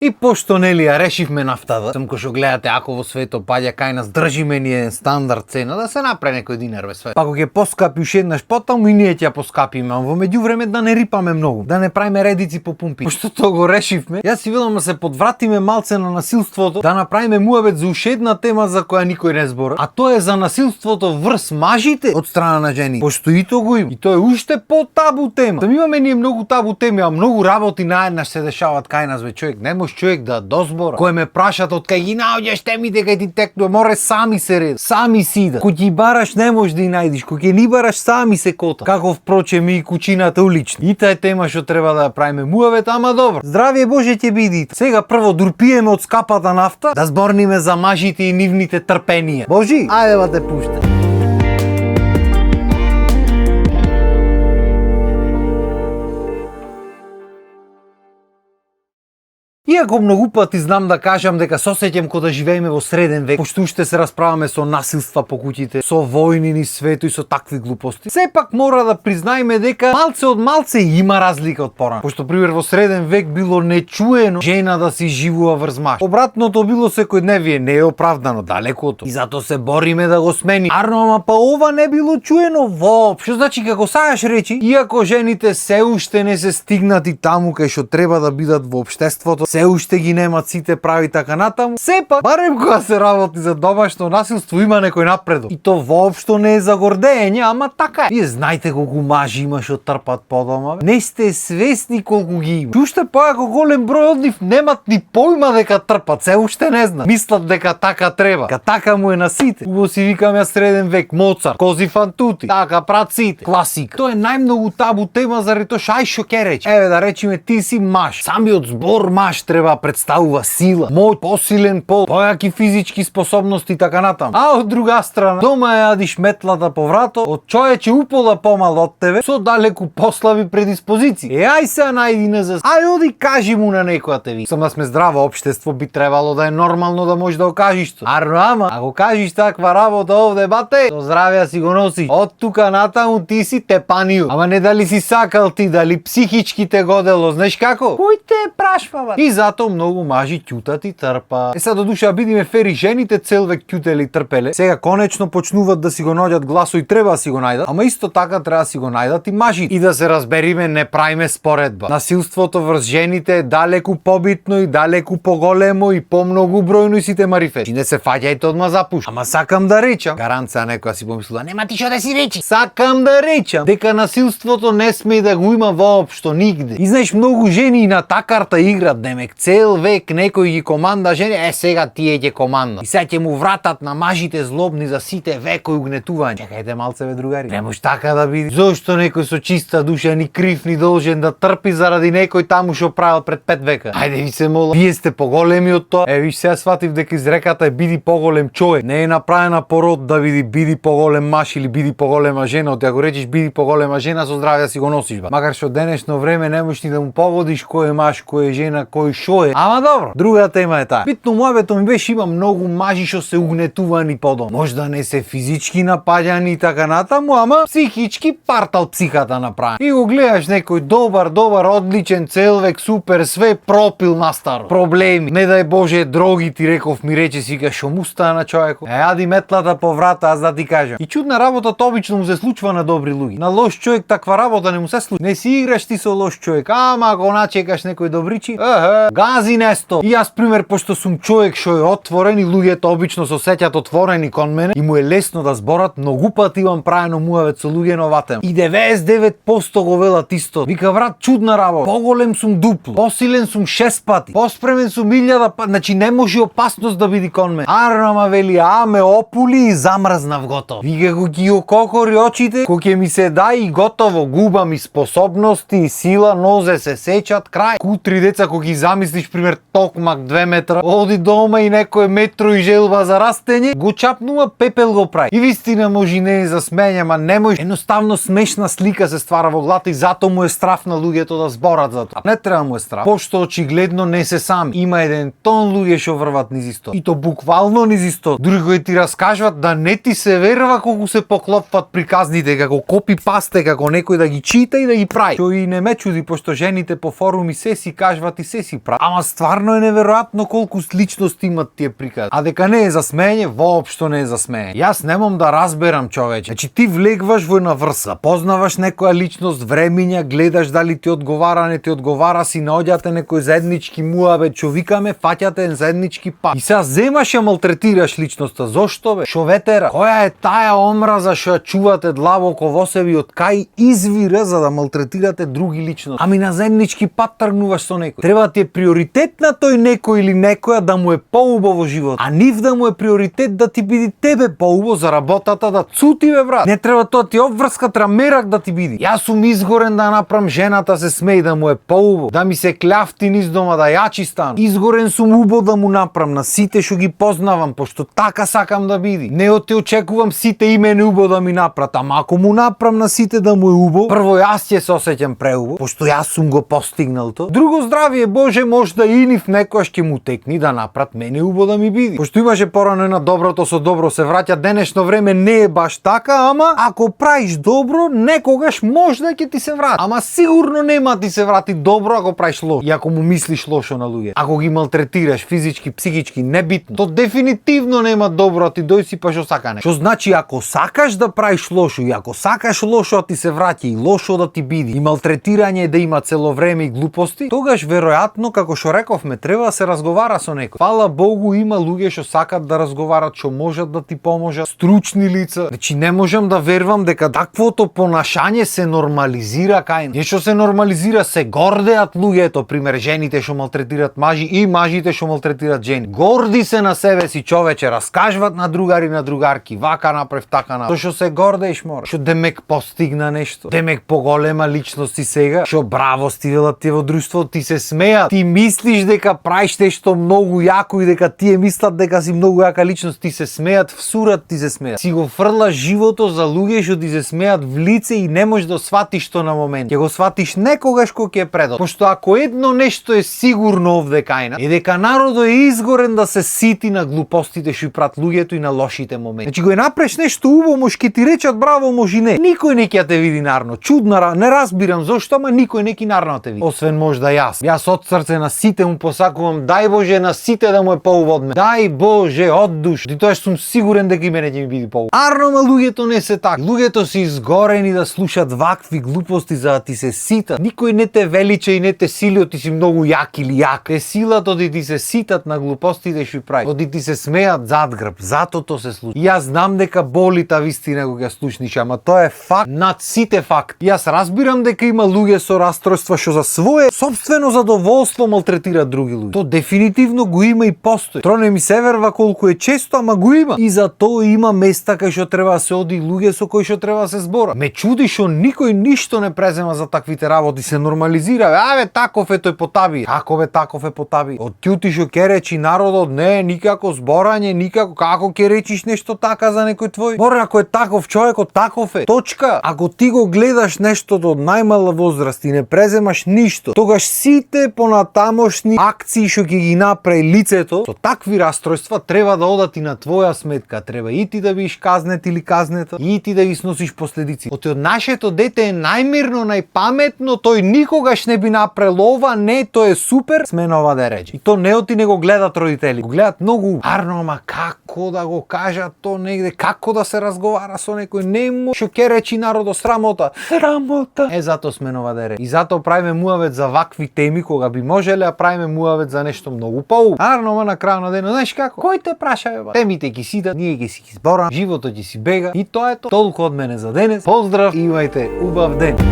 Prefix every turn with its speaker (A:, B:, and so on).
A: И пошто нели ја решивме нафтата, сам кој што гледате ако во свето паѓа кај нас, држиме ни е стандард цена да се направи некој динар бе све. Па кога ќе поскапи уште еднаш потаму и ние ќе ја поскапиме, а во меѓувреме да не рипаме многу, да не правиме редици по пумпи. Пошто тоа го решивме, јас си велам да се подвратиме малце на насилството, да направиме муабет за уште една тема за која никој не збора, а тоа е за насилството врз мажите од страна на жени. Пошто и тоа го има. И тоа е уште по-табу тема. Там имаме ние многу табу теми, а многу работи наеднаш се дешаваат кај нас бе човек. Не може човек да дозбора. Кој ме прашат од кај ги наоѓаш темите кај ти текнува, море сами се ред, сами си да. Кој ги бараш не можеш да ги најдиш, кој ќе ни бараш сами се кота. Како впрочем и кучината улична. И таа е тема што треба да ја правиме муавет, ама добро. Здравје Боже ќе биде. Сега прво дурпиеме од скапата нафта, да зборниме за мажите и нивните трпенија. Божи, ајде ба те пушта. Иако многу пати знам да кажам дека сосеќам кога да живееме во среден век, пошто уште се расправаме со насилства по куќите, со војни низ свето и со такви глупости, сепак мора да признаеме дека малце од малце има разлика од порано. Пошто пример во среден век било нечуено жена да си живува врз маж. Обратното било секојдневие, не е оправдано, далеку од тоа. И затоа се бориме да го смени. Арно, ама па ова не било чуено воопшто. Значи како сајаш речи, иако жените се уште не се стигнати таму кај што треба да бидат во општеството, се уште ги немат сите прави така натаму, сепак, барем кога се работи за домашно насилство има некој напредок. И то воопшто не е за гордење, ама така е. Вие знаете колку мажи има што трпат по дома, бе? Не сте свесни колку ги има. Уште поако голем број од нив немат ни појма дека трпат, се уште не знаат. Мислат дека така треба, ка така му е на сите. Убаво си викам ја среден век, Моцарт, кози фантути, така прат сите, класика. Тоа е најмногу табу тема заради тоа што ај што ќе рече. Еве да речеме ти си маж. Самиот збор маж треба представува сила, моќ, посилен пол, појаки физички способности и така натаму. А од друга страна, дома ја јадиш метлата по врато од човече упола помал од тебе со далеку послави предиспозиции. Ај се најди на за. Ај оди кажи му на некоја те ви. Сам да сме здраво општество би требало да е нормално да можеш да го кажеш тоа. Ама ако кажеш таква работа овде бате, со здравје си го носиш. Од тука натаму ти си тепанио. Ама не дали си сакал ти, дали психички те годело, знаеш како? Кој те прашва бе? И затоа многу мажи ќутат и трпа. Сега до душа бидиме фери, жените цел век ќутеле и трпеле. Сега конечно почнуваат да си го наоѓаат гласо и треба да си го најдат, ама исто така треба да си го најдат и мажи. И да се разбериме, не правиме споредба. Насилството врз жените е далеку побитно и далеку поголемо и помногу бројно и сите марифети. И не се фаќајте одма за пуш. Ама сакам да речам, гаранца некоја си помислува, нема ти што да си речи. Сакам да речам дека насилството не сме да го има воопшто нигде. И знаеш, многу жени и на такарта играт, демек цел век некој ги команда жени, сега тие ќе команда. И сега ќе му вратат на мажите злобни за сите векови угнетувања. Чекајте малце бе другари. Не може така да биде. Зошто некој со чиста душа ни крив ни должен да трпи заради некој таму што правил пред 5 века? Ајде ви се молам. Вие сте поголеми од тоа. Виж сега сватив дека изреката е биди поголем човек. Не е направена пород да биди поголем маж или биди поголема жена. Од ако речеш биди поголема жена, со здравје си го носиш ба. Макар што денешно време не можеш ни да му погодиш кој е маж, кој е жена, кој шо е. Ама добро, друга тема е таа. Битно муабето ми беше има многу мажи што се угнетувани по дом. Можда не се физички напаѓани и така натаму, ама психички партал психата направи. И го гледаш некој добар, одличен, цел век, супер, све пропил на старо. Проблеми, не дај Боже, дроги ти реков ми рече си ка што му стана на човекот. Јади метлата по врата, аз да ти кажам. И чудна работа тоа обично му се случува на добри луѓе. На лош човек таква работа не му се случува. Не си играш ти со лош човек, ама ако начекаш некој добричи, гази несто. И јас пример, пошто сум човек што е отворен и луѓето обично се сеќаат отворени кон мене и му е лесно да зборат, многу пати имам правено муавет со луѓе на оваа тема. И 99% го велат исто. Вика брат, чудна работа. Поголем сум дупло, посилен сум 6 пати, поспремен сум 1000 пати. Значи не може опасност да биде кон мене. Арнама вели, ме опули и замрзнав готово. Вика го ги ококори очите, кој ќе ми се дај и готово, губам и способности и сила, нозе се сеќат, крај. Кутри деца кога ги замислиш пример токмак 2 метра, оди дома и некој метро и желба за растење, го чапнува, пепел го прави. И вистина може не е за смење, ама не може. Едноставно смешна слика се ствара во главата и затоа му е страф на луѓето да зборат за тоа. Не треба му е страф, пошто очигледно не се сами. Има еден тон луѓе што врват низ исто. И то буквално низ исто. Други кои ти раскажуват да не ти се верува колку се поклопват приказните, како копи пасте, како некој да ги чита и да ги прави. Што и не ме чуди, пошто жените по форуми се си кажуват и се си прави. прави. Ама стварно е неверојатно колку личности имат тие прикази. А дека не е за смеење, воопшто не е за смеење. Јас немам да разберам, човече. Значи ти влегваш во една врса, познаваш некоја личност, времиња, гледаш дали ти одговара, не ти одговара, си наоѓате некој заеднички муабет, што викаме, фаќате заеднички пат. И сега земаш ја малтретираш личноста. Зошто бе? Шо ветера? Која е таа омраза што ја чувате длабоко во себе и од кај извира за да малтретирате други личности? Ами на заеднички пат тргнуваш со некој. Треба ти е приоритет на тој некој или некоја да му е поубаво во живот, а нив да му е приоритет да ти биде тебе поубаво за работата да цути бе брат. Не треба тоа ти обврска, треба мерак да ти биде. Јас сум изгорен да направам жената се смеи да му е поубаво, да ми се кљафти низ дома да јачи стан. Изгорен сум убо да му направам на сите што ги познавам, пошто така сакам да биде. Не те очекувам сите и мене убо да ми направат, ама ако му направам на сите да му е убо, прво јас ќе се осеќам преубо, пошто јас сум го постигнал тоа. Друго здравие Боже, може да и нив некојаш ќе му текни да направат мене убо да ми биде. Пошто имаше порано на доброто со добро се враќа, денешно време не е баш така, ама ако правиш добро, некогаш може да ќе ти се врати. Ама сигурно нема ти се врати добро ако правиш лошо. И ако му мислиш лошо на луѓе. Ако ги малтретираш физички, психички, небитно, то дефинитивно нема добро, а ти дој си па што сака не. Што значи ако сакаш да правиш лошо и ако сакаш лошо да ти се враќа и лошо да ти биде и малтретирање да има цело време и глупости, тогаш веројатно како што рековме треба да се разговара со некој. Фала Богу има луѓе што сакат да разговарат, што можат да ти поможат, стручни лица. Значи не можам да верувам дека таквото понашање се нормализира кај. Нешто се нормализира, се гордеат луѓето, пример жените што малтретираат мажи и мажите што малтретираат жени. Горди се на себе си човече, раскажуват на другари на другарки, вака направив, така направив. Што се гордееш мора. Што демек постигна нешто. Демек поголема личност си сега. Што браво сти велат ти во друштвото, ти се смеат. Ти мислиш дека правиш нешто многу јако и дека тие мислат дека си многу јака личност, ти се смеат, всурат ти се смеат. Си го фрлаш живото за луѓе што ти се смеат в лице и не можеш да сватиш тоа на момент. Ќе го сватиш некогаш кога ќе е предот. Пошто ако едно нешто е сигурно овде кај нас, е дека народот е изгорен да се сити на глупостите што и прат луѓето и на лошите моменти. Значи го направиш нешто убаво, може ќе ти речат браво, може и не. Никој не ќе те види нарно. Чудна, не разбирам зошто, ама никој не ќе нарно те види. Освен можда јас. Јас од срце на сите му посакувам, дај Боже на сите да му е поубаво од мене. Дај Боже од душ. И тоа сум сигурен дека и мене ќе ми биде поубаво. Арно, ма луѓето не се така. Луѓето се изгорени да слушат вакви глупости за да ти се ситат. Никој не те велича и не те сили од ти си многу јак или јак. Те силат од ти се ситат на глупостите што прави. Од ти се смеат зад грб. Зато тоа се случи. И јас знам дека боли та вистина кога ја слушниш, ама тоа е факт над сите факти. Јас разбирам дека има луѓе со расстройства што за свое сопствено задоволство малтретираат други луѓе. Тоа дефинитивно го има и постои. Троне ми се верва колку е често, ама го има. И за тоа има места кај што треба да се оди, луѓе со кои што треба да се збора. Ме чуди што никој ништо не презема за таквите работи, се нормализира. Аве таков е тој потаби. Како бе таков е потаби? Од ќути што ќе речи народот, не, никако зборање, никако, како ќе речиш нешто така за некој твој? Боре, ако е таков човекот, таков е. Точка. Ако ти го гледаш нештото од најмала возраст и не преземаш ништо, тогаш сите понатамошни акции што ќе ги направи лицето со такви расстройства треба да одат и на твоја сметка. Треба и ти да бидеш казнет или казнета, и ти да ги сносиш последици. Од нашето дете е најмирно, најпаметно, тој никогаш не би направил ова, не, тој е супер, смена ова да е речи. И то не оти не го гледат родители, го гледат многу. Арно, ама како да го кажат то негде, како да се разговара со некој, нему, што ќе речи народот, срамота. Срамота. Зато сменува да е речи. И зато правиме муавет за вакви теми, кога би можеле да правиме муавет за нешто многу поубаво. Арно, ама на крај на денот, знаеш како? Кој те праша, бе? Темите ќе сидат, ние ќе си ги зборам, животот ќе си бега и тоа е тоа. Толку од мене за денес. Поздрав и имајте убав ден.